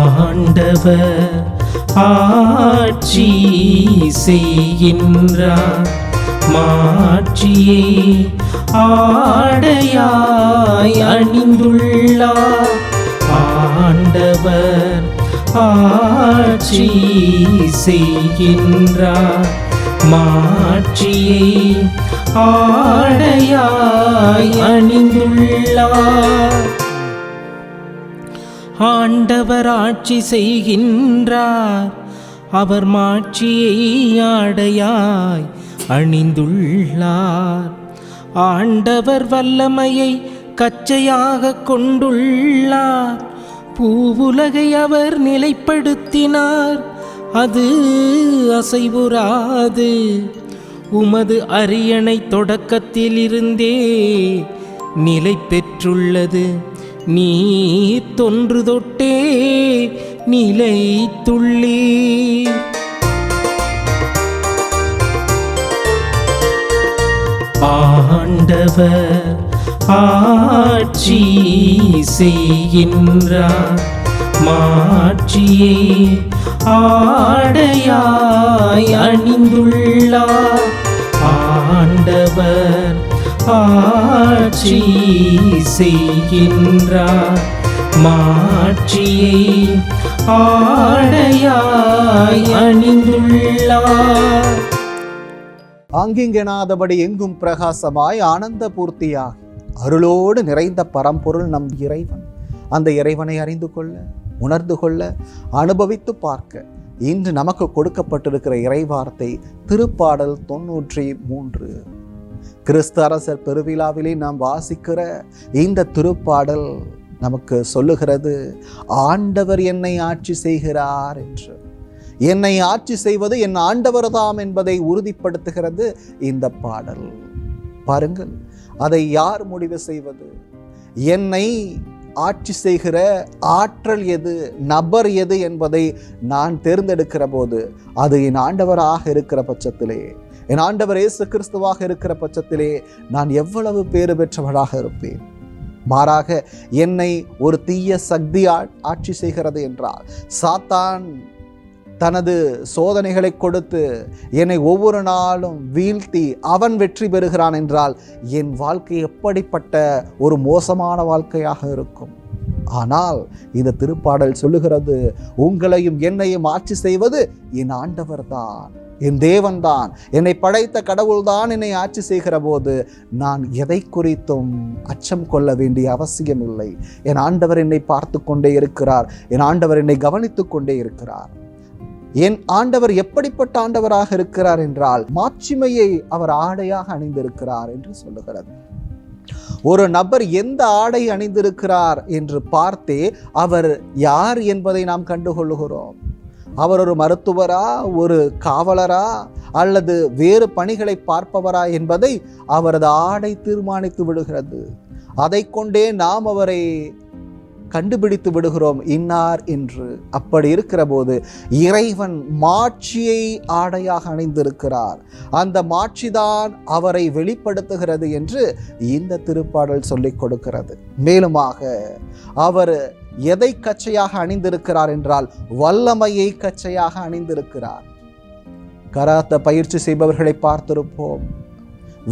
ஆண்டவர் ஆட்சி செய்கின்றார், மாட்சியை ஆடையாய் அணிந்துள்ளார். ஆண்டவர் ஆட்சி செய்கின்றார், மாட்சியை ஆடையாய் அணிந்துள்ளார். ஆண்டவர் ஆட்சி செய்கின்றார், அவர் மாட்சியை ஆடையாய் அணிந்துள்ளார். ஆண்டவர் வல்லமையை கச்சையாக கொண்டுள்ளார், பூவுலகை அவர் நிலைப்படுத்தினார், அது அசைவுறாது. உமது அரியணை தொடக்கத்திலிருந்தே நிலை பெற்றுள்ளது, நீர் தொன்று தொட்டே நிலைத்துள்ளீர். ஆண்டவர் ஆட்சி செய்கின்றார், மாட்சியை ஆடையாய் அணிந்துள்ளார். ஆண்டவர் ஆட்சி செய்கின்றார், மாட்சியை ஆடையாய் அணிந்துள்ளார். ஆங்கிங்கெனாதபடி எங்கும் பிரகாசமாய் ஆனந்த பூர்த்தியாய் அருளோடு நிறைந்த பரம்பொருள் நம் இறைவன். அந்த இறைவனை அறிந்து கொள்ள, உணர்ந்து கொள்ள, அனுபவித்து பார்க்க இன்று நமக்கு கொடுக்கப்பட்டிருக்கிற இறைவார்த்தை திருப்பாடல் 93. கிறிஸ்து அரசர் பெருவிழாவிலே நாம் வாசிக்கிற இந்த திருப்பாடல் நமக்கு சொல்லுகிறது, ஆண்டவர் என்னை ஆட்சி செய்கிறார் என்று. என்னை ஆட்சி செய்வது என் ஆண்டவர் தாம் என்பதை உறுதிப்படுத்துகிறது இந்த பாடல். பாருங்கள், அதை யார் முடிவு செய்வது? என்னை ஆட்சி செய்கிற ஆற்றல் எது, நபர் எது என்பதை நான் தேர்ந்தெடுக்கிற போது அது என் ஆண்டவராக இருக்கிற பட்சத்திலே, என் ஆண்டவர் இயேசு கிறிஸ்துவாக இருக்கிற பட்சத்திலே நான் எவ்வளவு பேறு பெற்றவராக இருப்பேன். மாறாக என்னை ஒரு தீய சக்தி ஆட்சி செய்கிறது என்றால், சாத்தான் தனது சோதனைகளை கொடுத்து என்னை ஒவ்வொரு நாளும் வீழ்த்தி அவன் வெற்றி பெறுகிறான் என்றால் என் வாழ்க்கை எப்படிப்பட்ட ஒரு மோசமான வாழ்க்கையாக இருக்கும். ஆனால் இந்த திருப்பாடல் சொல்லுகிறது, உங்களையும் என்னையும் ஆட்சி செய்வது என் ஆண்டவர் தான், என் தேவன் தான், என்னை படைத்த கடவுள்தான் என்னை ஆட்சி செய்கிற போது நான் எதை குறித்தும் அச்சம் கொள்ள வேண்டிய அவசியம் இல்லை. என் ஆண்டவர் என்னை பார்த்து கொண்டே இருக்கிறார், என் ஆண்டவர் என்னை கவனித்து கொண்டே இருக்கிறார். என் ஆண்டவர் எப்படிப்பட்ட ஆண்டவராக இருக்கிறார் என்றால், மாட்சிமையை அவர் ஆடையாக அணிந்திருக்கிறார் என்று சொல்லுகிறது. ஒரு நபர் எந்த ஆடை அணிந்திருக்கிறார் என்று பார்த்தே அவர் யார் என்பதை நாம் கண்டுகொள்ளுகிறோம். அவர் ஒரு மருத்துவரா, ஒரு காவலரா, அல்லது வேறு பணிகளை பார்ப்பவரா என்பதை அவரது ஆடை தீர்மானித்து விடுகிறது. அதை கொண்டே நாம் அவரை கண்டுபிடித்து விடுகிறோம் இன்னார் என்று. அப்படி இருக்கிற போது இறைவன் மாட்சியை ஆடையாக அணிந்திருக்கிறார், அந்த மாட்சிதான் அவரை வெளிப்படுத்துகிறது என்று இந்த திருப்பாடல் சொல்லிக் கொடுக்கிறது. மேலுமாக அவர் எதை கச்சையாக அணிந்திருக்கிறார் என்றால், வல்லமையை கச்சையாக அணிந்திருக்கிறார். கராத்த பயிற்சி செய்பவர்களை பார்த்திருப்போம்.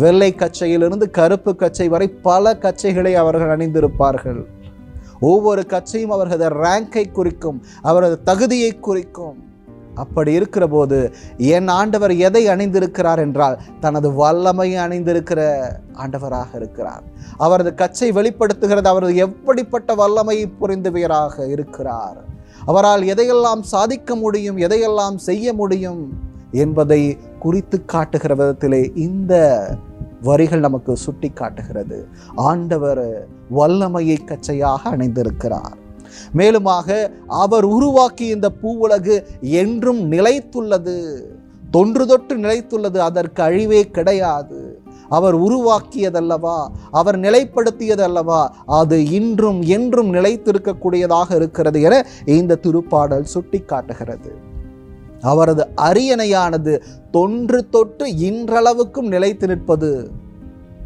வெள்ளை கச்சையிலிருந்து கருப்பு கச்சை வரை பல கச்சைகளை அவர்கள் அணிந்திருப்பார்கள். ஒவ்வொரு கட்சியும் அவரது ரேங்கை குறிக்கும், அவரது தகுதியை குறிக்கும். அப்படி இருக்கிற போது என் ஆண்டவர் எதை அணிந்திருக்கிறார் என்றால், தனது வல்லமையை அணிந்திருக்கிற ஆண்டவராக இருக்கிறார். அவரது கட்சை வெளிப்படுத்துகிறது அவரது எப்படிப்பட்ட வல்லமையை புரிந்தவராக இருக்கிறார், அவரால் எதையெல்லாம் சாதிக்க முடியும், எதையெல்லாம் செய்ய முடியும் என்பதை குறித்து காட்டுகிற விதத்திலே இந்த வரிகள் நமக்கு சுட்டி காட்டுகிறது. ஆண்டவர் வல்லமையை கச்சையாக அணிந்திருக்கிறார். மேலுமாக அவர் உருவாக்கி இந்த பூவுலகு என்றும் நிலைத்துள்ளது, தொன்று தொட்டு நிலைத்துள்ளது, அதற்கு அழிவே கிடையாது. அவர் உருவாக்கியதல்லவா, அவர் நிலைப்படுத்தியதல்லவா, அது இன்றும் என்றும் நிலைத்திருக்கக்கூடியதாக இருக்கிறது என இந்த திருப்பாடல் சுட்டி காட்டுகிறது. அவரது அரியணையானது தொன்று தொட்டு இன்றளவுக்கும் நிலைத்து நிற்பது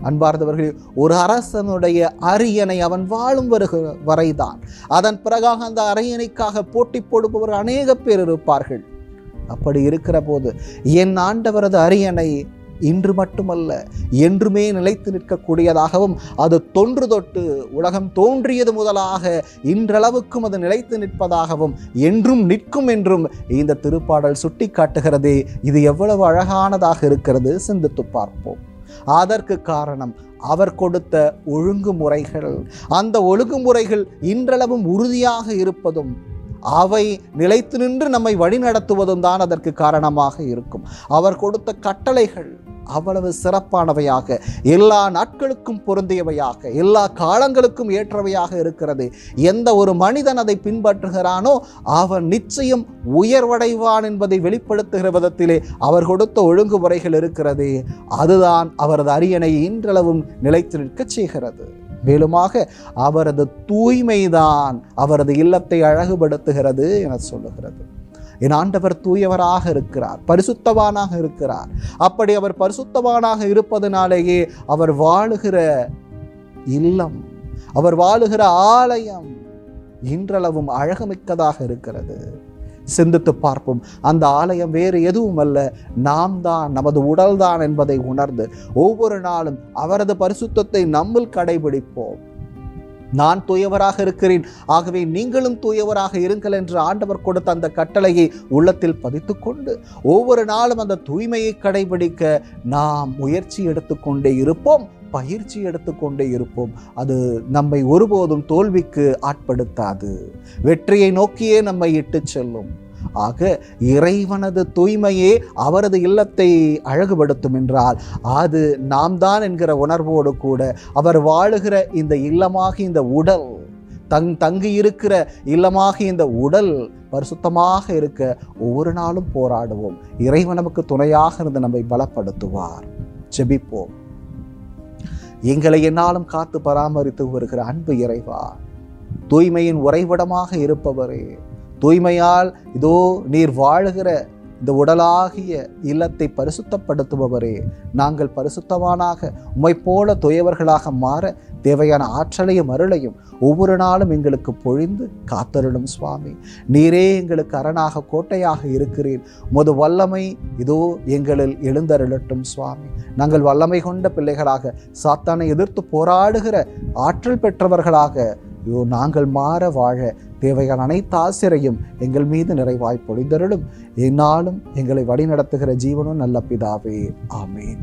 அன்பார்ந்தவர்களே, ஒரு அரசனுடைய அரியணை அவன் வாழும் வரைதான். அதன் பிறகாக அந்த அரியணைக்காக போட்டி போடுபவர் அநேக பேர் இருப்பார்கள். அப்படி இருக்கிற போது என் ஆண்டவரது அரியணை இன்று மட்டுமல்ல என்றுமே நிலைத்து நிற்கக்கூடியதாகவும், அது தொன்று தொட்டு உலகம் தோன்றியது முதலாக இன்றளவுக்கும் அது நிலைத்து நிற்பதாகவும் என்றும் நிற்கும் என்றும் இந்த திருப்பாடல் சுட்டி காட்டுகிறதே. இது எவ்வளவு அழகானதாக இருக்கிறது, சிந்தித்து பார்ப்போம். அதற்கு காரணம் அவர் கொடுத்த ஒழுங்குமுறைகள். அந்த ஒழுங்குமுறைகள் இன்றளவும் உறுதியாக இருப்பதும் அவை நிலைத்து நின்று நம்மை வழிநடத்துவதும் தான் அதற்கு காரணமாக இருக்கும். அவர் கொடுத்த கட்டளைகள் அவ்வளவு சிறப்பானவையாக, எல்லா நாட்களுக்கும் பொருந்தியவையாக, எல்லா காலங்களுக்கும் ஏற்றவையாக இருக்கிறது. எந்த ஒரு மனிதன் அதை பின்பற்றுகிறானோ அவன் நிச்சயம் உயர்வடைவான் என்பதை வெளிப்படுத்துகிற விதத்திலே அவர் கொடுத்த ஒழுங்குமுறைகள் இருக்கிறது. அதுதான் அவரது அரியணை இன்றளவும் நிலைத்து நிற்கச் செய்கிறது. மேலுமாக அவரது தூய்மைதான் அவரது இல்லத்தை அழகுபடுத்துகிறது என சொல்லுகிறது. என் ஆண்டவர் தூயவராக இருக்கிறார், பரிசுத்தவானாக இருக்கிறார். அப்படி அவர் பரிசுத்தவானாக இருப்பதனாலேயே அவர் வாழுகிற இல்லம், அவர் வாழுகிற ஆலயம் இன்றளவும் அழகுமிக்கதாக இருக்கிறது. சிந்தித்து பார்ப்போம். அந்த ஆலயம் வேறு எதுவும் அல்ல, நாம் தான், நமது உடல் தான் என்பதை உணர்ந்து ஒவ்வொரு நாளும் அவரது பரிசுத்தத்தை நம்மில் கடைபிடிப்போம். நான் தூயவராக இருக்கிறேன், ஆகவே நீங்களும் தூயவராக இருங்கள் என்று ஆண்டவர் கொடுத்த அந்த கட்டளையை உள்ளத்தில் பதித்துக்கொண்டு ஒவ்வொரு நாளும் அந்த தூய்மையை கடைபிடிக்க நாம் முயற்சி எடுத்துக்கொண்டே இருப்போம், பயிற்சி எடுத்துக்கொண்டே இருப்போம். அது நம்மை ஒருபோதும் தோல்விக்கு ஆட்படுத்தாது, வெற்றியை நோக்கியே நம்மை இட்டு செல்லும். ஆக இறைவனது தூய்மையே அவரது இல்லத்தை அழகுபடுத்தும் என்றால் அது நாம் தான் என்கிற உணர்வோடு கூட அவர் வாழுகிற இந்த இல்லமாகி இந்த உடல், தங்கி இருக்கிற இல்லமாகி இந்த உடல் பரிசுத்தமாக இருக்க ஒவ்வொரு நாளும் போராடுவோம். இறைவன் நமக்கு துணையாக இருந்து நம்மை பலப்படுத்துவார். ஜெபிப்போம். எங்களை என்னாலும் காத்து பராமரித்து வருகிற அன்பு இறைவா, தூய்மையின் உறைவிடமாக இருப்பவரே, தூய்மையால் இதோ நீர் வாழுகிற இந்த உடலாகிய இல்லத்தை பரிசுத்தப்படுத்துபவரே, நாங்கள் பரிசுத்தவானாக உம்மை போல தூயவர்களாக மாற தேவையான ஆற்றலையும் அருளையும் ஒவ்வொரு நாளும் எங்களுக்கு பொழிந்து காத்தருளும் சுவாமி. நீரே எங்களுக்கு அரணாக கோட்டையாக இருக்கிறீர். உமது வல்லமை இதோ எங்களில் எழுந்தருளட்டும் சுவாமி. நாங்கள் வல்லமை கொண்ட பிள்ளைகளாக, சாத்தானை எதிர்த்து போராடுகிற ஆற்றல் பெற்றவர்களாக நாங்கள் மாற வாழ தேவையான அனைத்து ஆசிரையும் எங்கள் மீது நிறைவாய் பொழிந்தருளும். எந்நாளும் எங்களை வழிநடத்துகிற ஜீவனும் நல்ல பிதாவே. ஆமேன்.